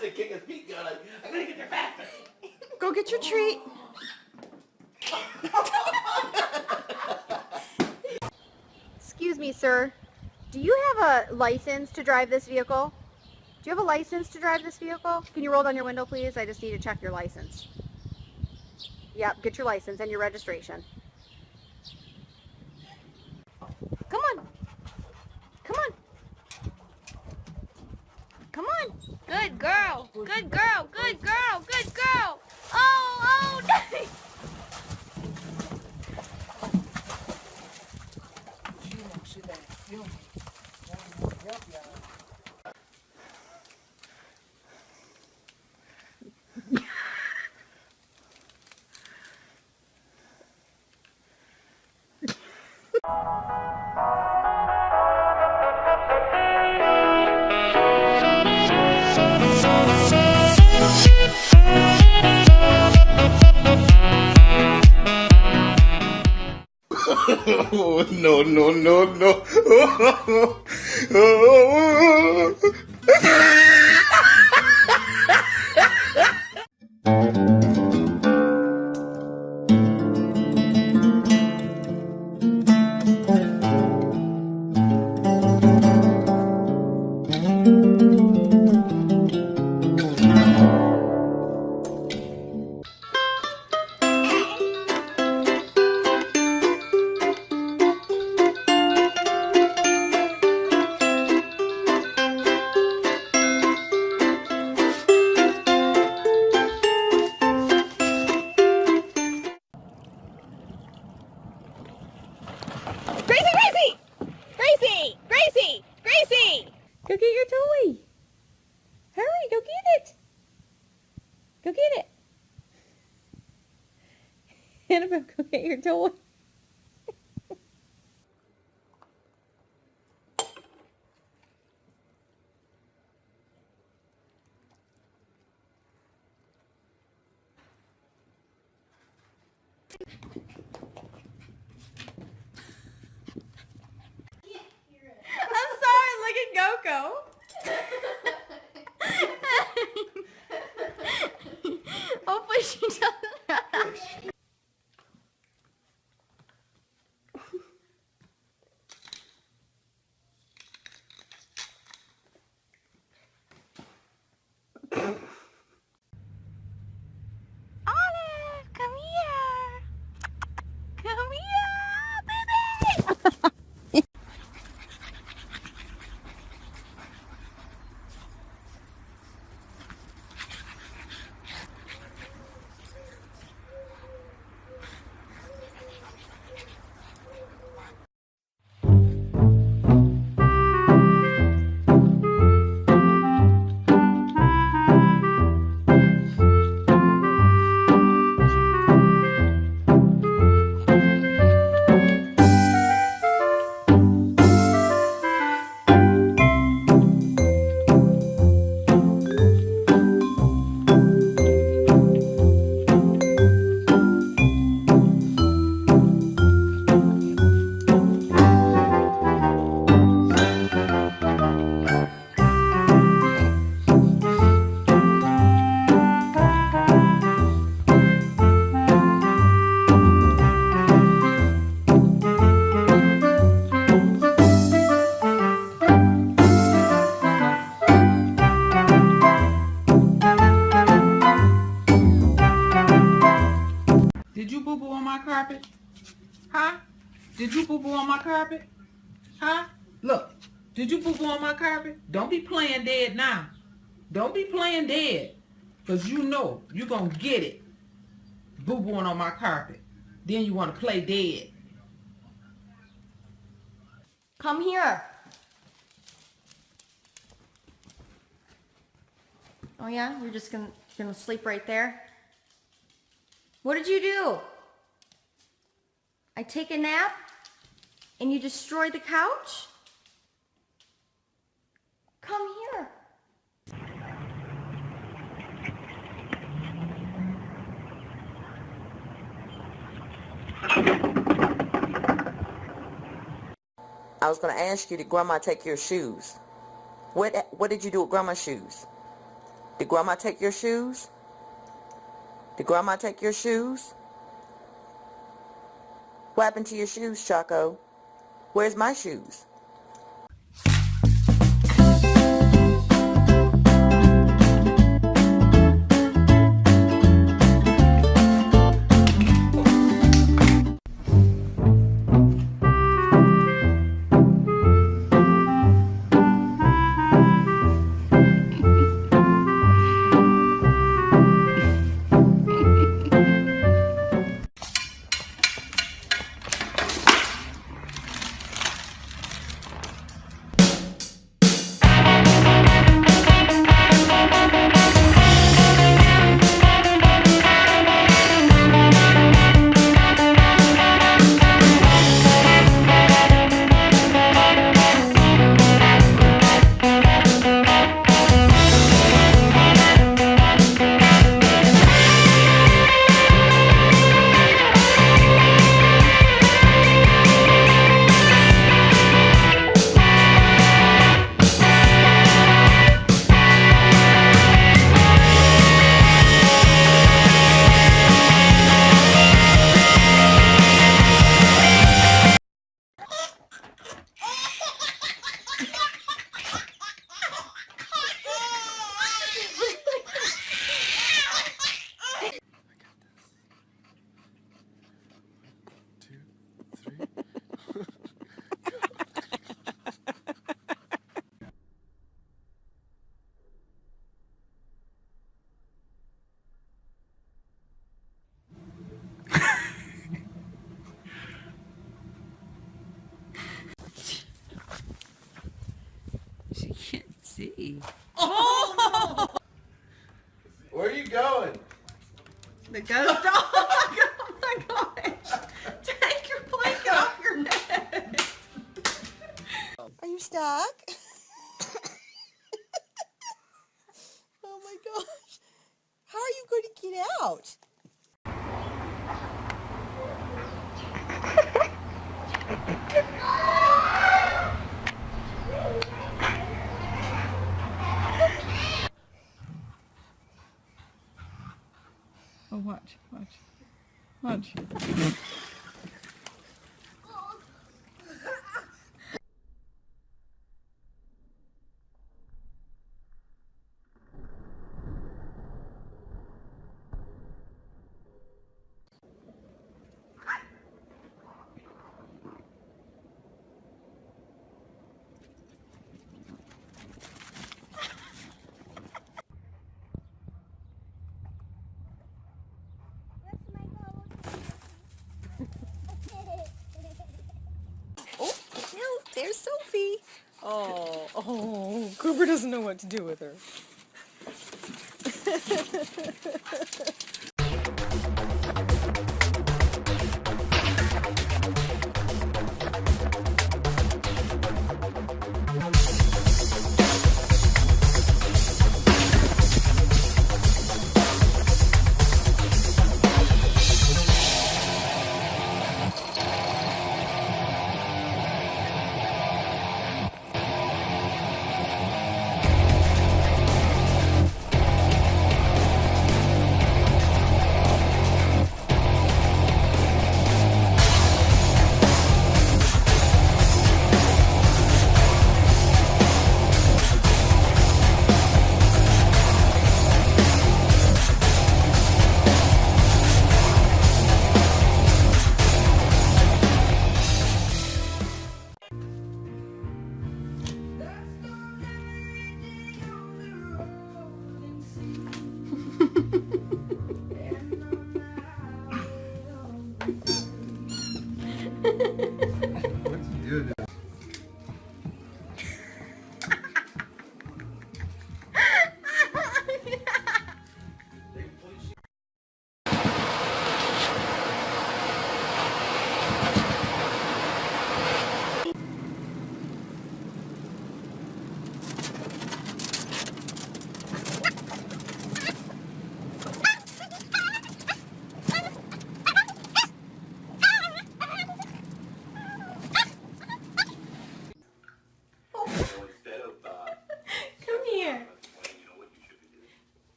to kick his feet, girl. Like, I'm gonna get there faster. Go get your treat. Excuse me, sir. Do you have a license to drive this vehicle? Do you have a license to drive this vehicle? Can you roll down your window, please? I just need to check your license. Yep, get your license and your registration. Come on. Come on. Come on. Good girl. Good girl. Good girl. Good girl. Oh, no. Oh, no, no, no, no. Go get your toy. Hurry, go get it. Go get it. Annabelle, go get your toy. I'm sorry, look at Coco. Hopefully she doesn't. Olive, come here. Come here, baby. Did you boo-boo on my carpet? Huh? Did you boo-boo on my carpet? Huh? Look, did you boo-boo on my carpet? Don't be playing dead now. Don't be playing dead. Because you know you're going to get it. Boo-booing on my carpet. Then you want to play dead. Come here. Oh yeah? You're just gonna sleep right there? What did you do? I take a nap and you destroy the couch? Come here. I was going to ask you, did Grandma take your shoes? What did you do with Grandma's shoes? Did Grandma take your shoes? Did Grandma take your shoes? What happened to your shoes, Choco? Where's my shoes? She can't see. Where are you going? The ghost dog. Oh my gosh. Take your blanket off your head. Are you stuck? Oh my gosh. How are you going to get out? Oh, watch, watch, watch. Oh, no, there's Sophie. Oh, Cooper doesn't know what to do with her.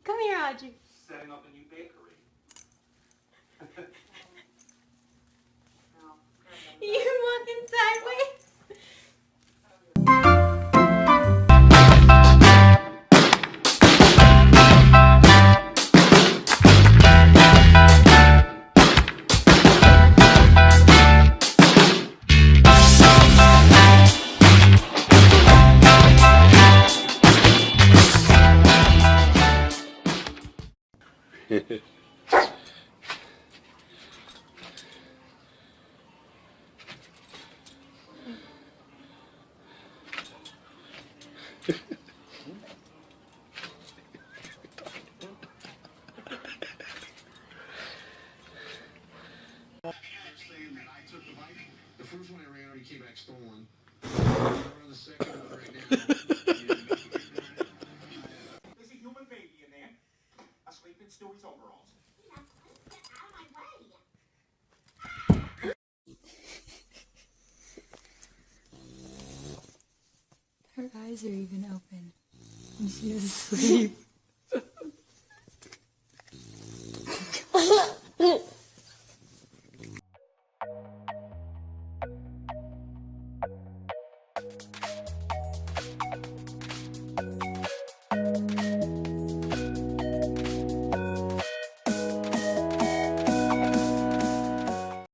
Come here, Audrey. Setting up a new bakery. You're walking sideways. Saying that I took the bike. The first one I ran already came back stolen. I'm running the second one right now. There's a human baby in there, asleep in Stewie's overalls. Get out of my way! Her eyes are even open. And she is asleep.